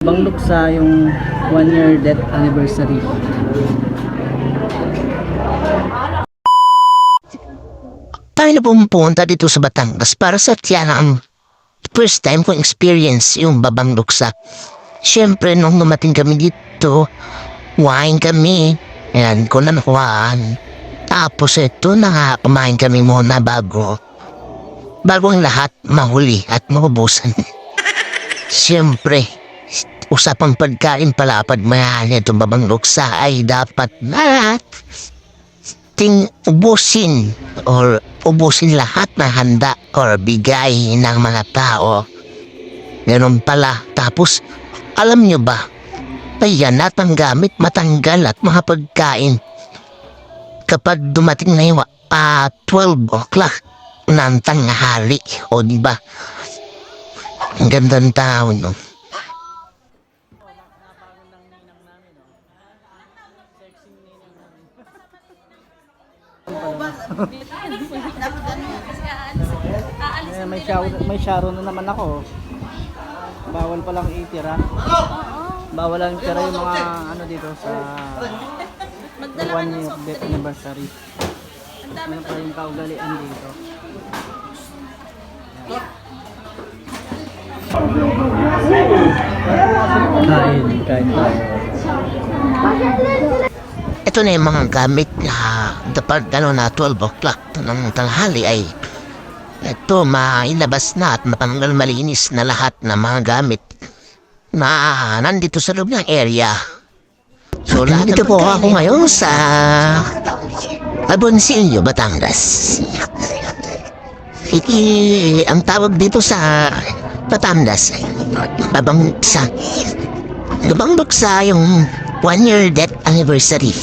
Bang Luksa yung 1 year death anniversary. Tayo na pumunta dito sa Batangas para sa tiyan ang first time kong experience yung Babang Luksa. Siyempre, nung dumating kami dito, wine kami. Ayan, ko na nakuhaan. Tapos ito na kumain kami muna bago ang lahat mahuli at maubusan. Siyempre, usapang pagkain palapad mayan itong Babang Luksa ay dapat na ubusin lahat na handa or bigay ng mga tao. Ganun pala. Tapos, alam nyo ba, ayan ang gamit matanggal at mga pagkain. Kapag dumating na yung 12 o'clock ng tanghali, o diba? Ang gandang tao, no? May shower na naman ako. Bawal palang itira. Bawal lang itira yung mga ano dito sa 1 year death anniversary. Ano pa yung kaugalian dito. Kain tayo. Ito na yung mga gamit na dapat na 12 o'clock ng tanghali ay ito mailabas na at matanggal malinis na lahat ng mga gamit na nandito sa loob ng area. So nandito po ako ngayon sa Abonsillo, Batangas. Ang tawag dito sa Batangas Babang Luksa. Babang Luksa yung 1 year death anniversary.